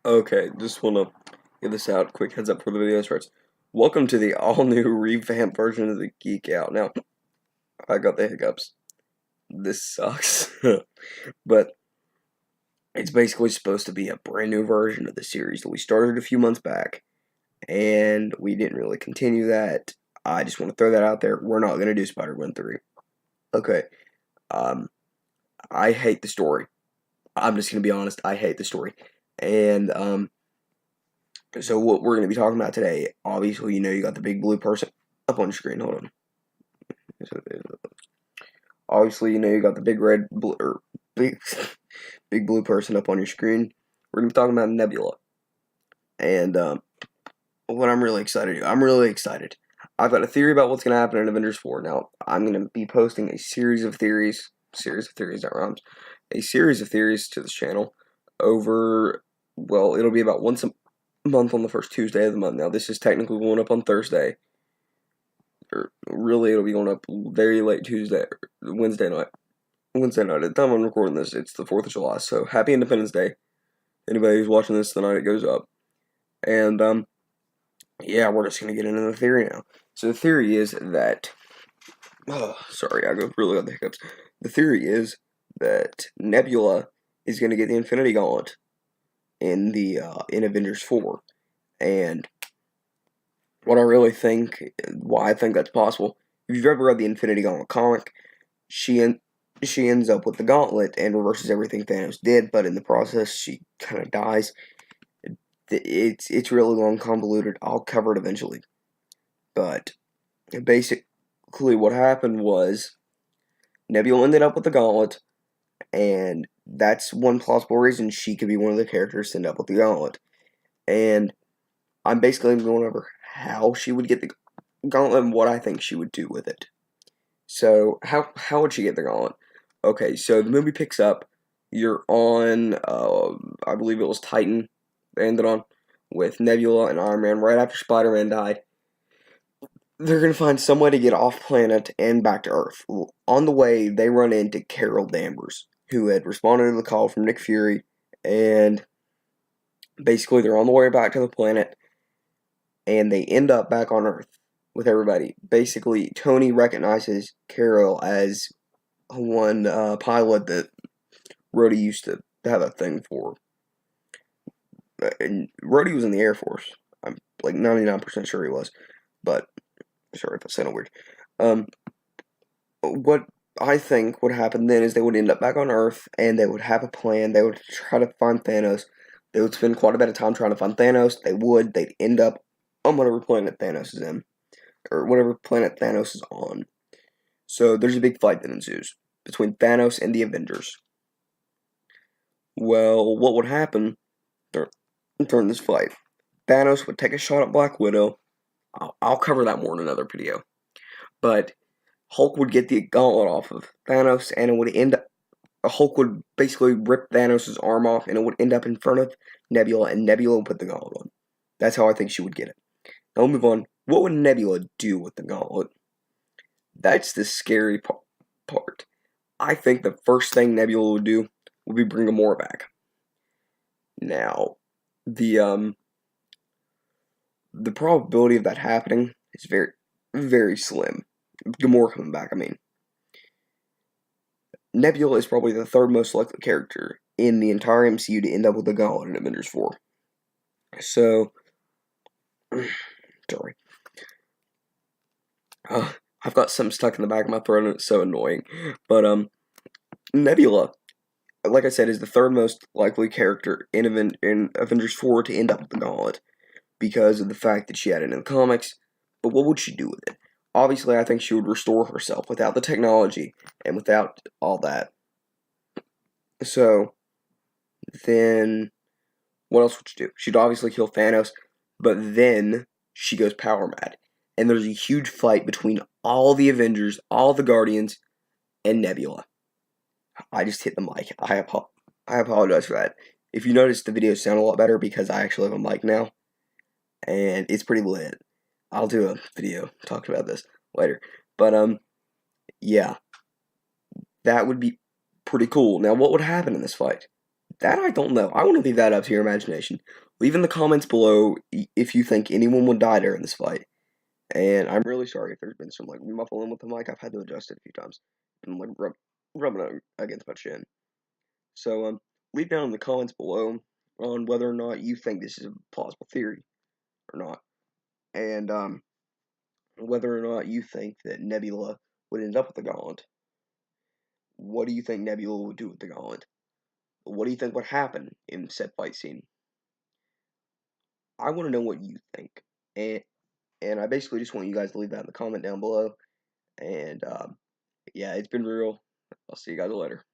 Okay, just wanna get this out. Quick heads up before the video starts. Welcome to the all-new revamped version of the Geek Out. Now, I got the hiccups. This sucks. But it's basically supposed to be a brand new version of the series that we started a few months back, and we didn't really continue that. I just want to throw that out there. We're not gonna do Spider-Gwen 3. Okay. I hate the story. I'm just gonna be honest, I hate the story. And so what we're going to be talking about today, obviously, you got the big blue person up on your screen. Hold on. Obviously, you got the big red, blue, or big, big blue person up on your screen. We're going to be talking about Nebula. And what I'm really excited to I'm really excited. I've got a theory about what's going to happen in Avengers 4. Now, I'm going to be posting a series of theories, that rhymes, a series of theories to this channel over, well, it'll be about once a month on the first Tuesday of the month. Now, this is technically going up on Thursday. Or really, it'll be going up very late Tuesday, Wednesday night. At the time I'm recording this, it's the 4th of July, so happy Independence Day. Anybody who's watching this the night it goes up. And, yeah, we're just going to get into the theory now. So the theory is that, sorry, I really got the hiccups. The theory is that Nebula is going to get the Infinity Gauntlet in in Avengers 4. And what I really think, why I think that's possible, if you've ever read the Infinity Gauntlet comic, she ends up with the gauntlet and reverses everything Thanos did, but in the process, she kind of dies. It's really long, convoluted. I'll cover it eventually. But basically, what happened was Nebula ended up with the gauntlet, and that's one plausible reason she could be one of the characters to end up with the gauntlet. And I'm basically going over how she would get the gauntlet and what I think she would do with it. So, how would she get the gauntlet? Okay, so the movie picks up. You're on, I believe it was Titan, they ended on, with Nebula and Iron Man right after Spider-Man died. They're going to find some way to get off planet and back to Earth. On the way, they run into Carol Danvers, who had responded to the call from Nick Fury, and basically they're on the way back to the planet, and they end up back on Earth with everybody. Basically, Tony recognizes Carol as one pilot that Rhodey used to have a thing for. And Rhodey was in the Air Force. I'm like 99% sure he was. But, sorry if I sounded weird. What I think would happen then is they would end up back on Earth, and they would have a plan. They would try to find Thanos. They would spend quite a bit of time trying to find Thanos. They'd end up on whatever planet Thanos is in, or whatever planet Thanos is on. So there's a big fight that ensues between Thanos and the Avengers. Well, what would happen during this fight? Thanos would take a shot at Black Widow. I'll cover that more in another video. But Hulk would get the gauntlet off of Thanos, and it would end up. Hulk would basically rip Thanos' arm off, and it would end up in front of Nebula, and Nebula would put the gauntlet on. That's how I think she would get it. Now we'll move on. What would Nebula do with the gauntlet? That's the scary part. I think the first thing Nebula would do would be bring Gamora back. Now, the probability of that happening is very, very slim. Gamora coming back, I mean. Nebula is probably the third most likely character in the entire MCU to end up with the gauntlet in Avengers 4. So, sorry. I've got something stuck in the back of my throat and it's so annoying. But, Nebula, like I said, is the third most likely character in Avengers 4 to end up with the gauntlet because of the fact that she had it in the comics. But what would she do with it? Obviously, I think she would restore herself without the technology and without all that. So, then, what else would she do? She'd obviously kill Thanos, but then she goes power mad. And there's a huge fight between all the Avengers, all the Guardians, and Nebula. I just hit the mic. I apologize for that. If you notice, the videos sound a lot better because I actually have a mic now. And it's pretty lit. I'll do a video talking about this later. But, yeah. That would be pretty cool. Now, what would happen in this fight? That I don't know. I want to leave that up to your imagination. Leave in the comments below if you think anyone would die during this fight. And I'm really sorry if there's been some like muffling with the mic. I've had to adjust it a few times. I'm like rubbing it against my chin. So leave down in the comments below on whether or not you think this is a plausible theory or not, and whether or not you think that Nebula would end up with the gauntlet. What do you think Nebula would do with the gauntlet? What do you think would happen in said fight scene? I want to know what you think, and I basically just want you guys to leave that in the comment down below. And yeah, it's been real. I'll see you guys later.